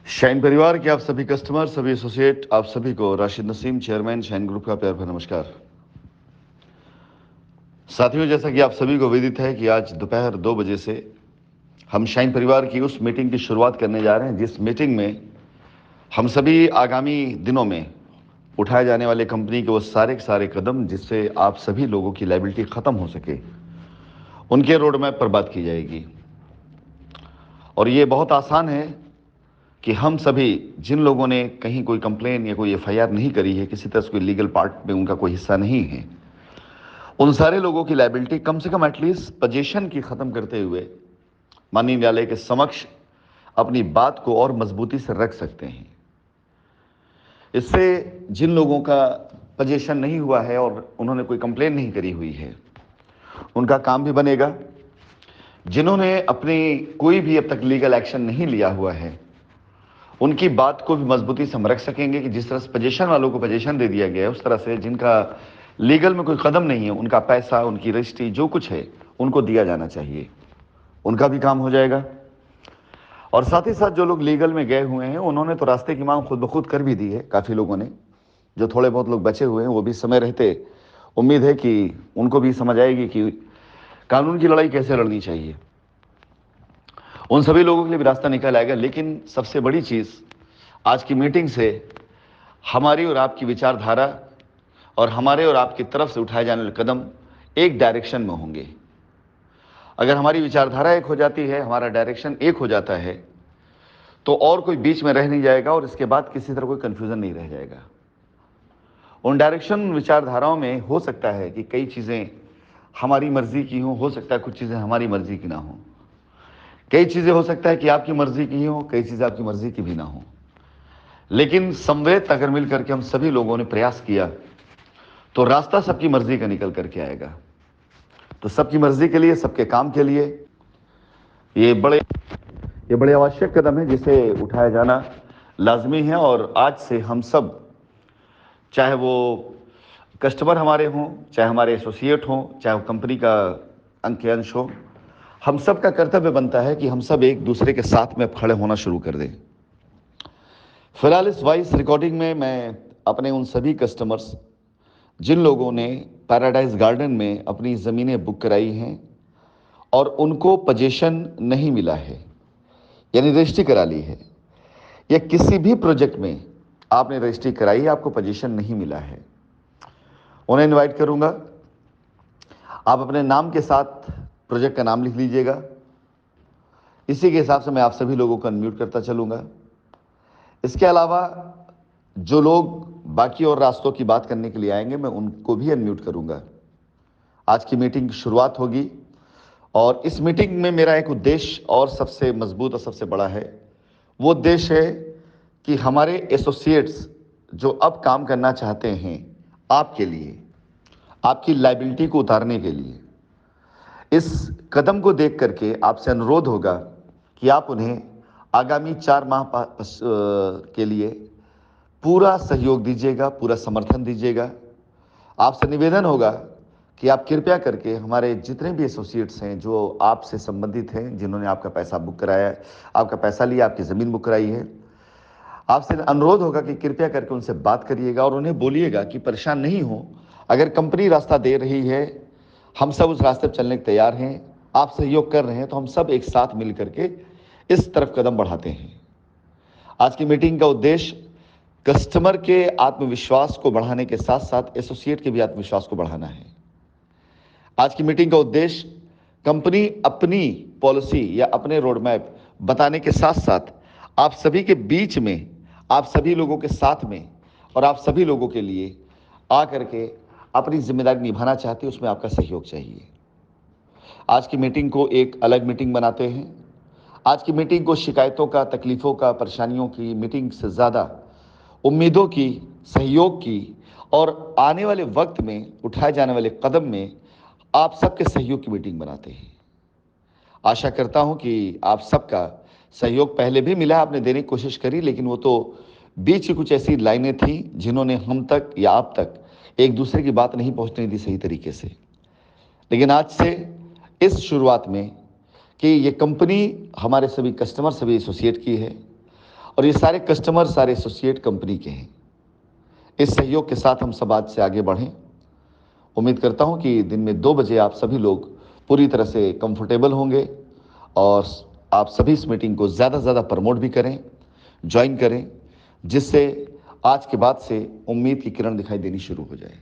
Shine परिवार के आप सभी कस्टमर, सभी एसोसिएट, आप सभी को Rashid Naseem, chairman shine group का प्यार भरा नमस्कार। साथियों, जैसा कि आप सभी को विदित है कि आज दोपहर 2 बजे से हम शाइन परिवार की उस मीटिंग की शुरुआत करने जा रहे हैं जिस मीटिंग में हम सभी आगामी दिनों में उठाए जाने वाले कंपनी के वो सारे के सारे कदम जिससे आप सभी लोगों की लायबिलिटी खत्म हो सके, उनके रोड मैप पर बात की जाएगी। और ये बहुत आसान है कि हम सभी जिन लोगों ने कहीं कोई कंप्लेन या कोई एफआईआर नहीं करी है, किसी तरह से कोई लीगल पार्ट में उनका कोई हिस्सा नहीं है, उन सारे लोगों की लायबिलिटी कम से कम एटलीस्ट पोजीशन की खत्म करते हुए माननीय न्यायालय के समक्ष अपनी बात को और मजबूती से रख सकते हैं। इससे जिन लोगों का पोजीशन नहीं हुआ है और उन्होंने कोई कंप्लेन नहीं करी हुई है, उनका काम भी बनेगा। जिन्होंने अपनी कोई भी अब तक लीगल एक्शन नहीं लिया हुआ है, उनकी बात को भी मजबूती से हम रख सकेंगे कि जिस तरह से पोजीशन वालों को पोजीशन दे दिया गया है, उस तरह से जिनका लीगल में कोई कदम नहीं है, उनका पैसा, उनकी रजिस्ट्री, जो कुछ है, उनको दिया जाना चाहिए। उनका भी काम हो जाएगा। और साथ ही साथ जो लोग लीगल में गए हुए हैं, उन्होंने तो रास्ते की मांग खुद ब खुद कर भी दी है। काफ़ी लोगों ने, जो थोड़े बहुत लोग बचे हुए हैं, वो भी समय रहते, उम्मीद है कि उनको भी समझ आएगी कि कानून की लड़ाई कैसे लड़नी चाहिए। उन सभी लोगों के लिए भी रास्ता निकल आएगा। लेकिन सबसे बड़ी चीज़ आज की मीटिंग से हमारी और आपकी विचारधारा और हमारे और आपकी तरफ से उठाए जाने वाले कदम एक डायरेक्शन में होंगे। अगर हमारी विचारधारा एक हो जाती है, हमारा डायरेक्शन एक हो जाता है, तो और कोई बीच में रह नहीं जाएगा और इसके बाद किसी तरह कोई कंफ्यूजन नहीं रह जाएगा। उन डायरेक्शन विचारधाराओं में हो सकता है कि कई चीज़ें हमारी मर्जी की हों, हो सकता है कुछ चीज़ें हमारी मर्जी की ना हों। कई चीज़ें हो सकता है कि आपकी मर्जी की हों, कई चीज़ें आपकी मर्जी की भी ना हों। लेकिन समवेत अगर मिल करके हम सभी लोगों ने प्रयास किया तो रास्ता सबकी मर्जी का निकल करके आएगा। तो सबकी मर्जी के लिए, सबके काम के लिए ये बड़े आवश्यक कदम है जिसे उठाया जाना लाजमी है। और आज से हम सब, चाहे वो कस्टमर हमारे हों, चाहे हमारे एसोसिएट हों, चाहे वो कंपनी का अंग के अंश हो, हम सब का कर्तव्य बनता है कि हम सब एक दूसरे के साथ में खड़े होना शुरू कर दें। फिलहाल इस वॉइस रिकॉर्डिंग में मैं अपने उन सभी कस्टमर्स, जिन लोगों ने पैराडाइज गार्डन में अपनी ज़मीनें बुक कराई हैं और उनको पोजीशन नहीं मिला है, यानी रजिस्ट्री करा ली है, या किसी भी प्रोजेक्ट में आपने रजिस्ट्री कराई है, आपको पोजीशन नहीं मिला है, उन्हें इनवाइट करूंगा। आप अपने नाम के साथ प्रोजेक्ट का नाम लिख लीजिएगा। इसी के हिसाब से मैं आप सभी लोगों को अनम्यूट करता चलूंगा। इसके अलावा जो लोग बाकी और रास्तों की बात करने के लिए आएंगे, मैं उनको भी अनम्यूट करूंगा। आज की मीटिंग की शुरुआत होगी और इस मीटिंग में मेरा एक उद्देश्य और सबसे मजबूत और सबसे बड़ा है। वो उद्देश्य है कि हमारे एसोसिएट्स जो अब काम करना चाहते हैं, आपके लिए, आपकी लायबिलिटी को उतारने के लिए, इस कदम को देख करके आपसे अनुरोध होगा कि आप उन्हें आगामी 4 माह के लिए पूरा सहयोग दीजिएगा, पूरा समर्थन दीजिएगा। आपसे निवेदन होगा कि आप कृपया करके हमारे जितने भी एसोसिएट्स हैं जो आपसे संबंधित हैं, जिन्होंने आपका पैसा बुक कराया है, आपका पैसा लिया, आपकी ज़मीन बुक कराई है, आपसे अनुरोध होगा कि कृपया करके उनसे बात करिएगा और उन्हें बोलिएगा कि परेशान नहीं हो। अगर कंपनी रास्ता दे रही है, हम सब उस रास्ते पर चलने के तैयार हैं। आप सहयोग कर रहे हैं तो हम सब एक साथ मिल करके इस तरफ कदम बढ़ाते हैं। आज की मीटिंग का उद्देश्य कस्टमर के आत्मविश्वास को बढ़ाने के साथ साथ एसोसिएट के भी आत्मविश्वास को बढ़ाना है। आज की मीटिंग का उद्देश्य कंपनी अपनी पॉलिसी या अपने रोड मैप बताने के साथ साथ आप सभी के बीच में, आप सभी लोगों के साथ में और आप सभी लोगों के लिए आ करके अपनी जिम्मेदारी निभाना चाहती है, उसमें आपका सहयोग चाहिए। आज की मीटिंग को एक अलग मीटिंग बनाते हैं। आज की मीटिंग को शिकायतों का, तकलीफ़ों का, परेशानियों की मीटिंग से ज़्यादा उम्मीदों की, सहयोग की और आने वाले वक्त में उठाए जाने वाले कदम में आप सबके सहयोग की मीटिंग बनाते हैं। आशा करता हूं कि आप सबका सहयोग पहले भी मिला, आपने देने की कोशिश करी, लेकिन वो तो बीच की कुछ ऐसी लाइनें थी जिन्होंने हम तक या आप तक एक दूसरे की बात नहीं पहुंचने दी सही तरीके से। लेकिन आज से इस शुरुआत में कि ये कंपनी हमारे सभी कस्टमर, सभी एसोसिएट की है और ये सारे कस्टमर, सारे एसोसिएट कंपनी के हैं। इस सहयोग के साथ हम सब आज से आगे बढ़ें। उम्मीद करता हूं कि दिन में 2 बजे आप सभी लोग पूरी तरह से कंफर्टेबल होंगे और आप सभी इस मीटिंग को ज़्यादा से ज़्यादा प्रमोट भी करें, ज्वाइन करें, जिससे आज के बाद से उम्मीद की किरण दिखाई देनी शुरू हो जाए।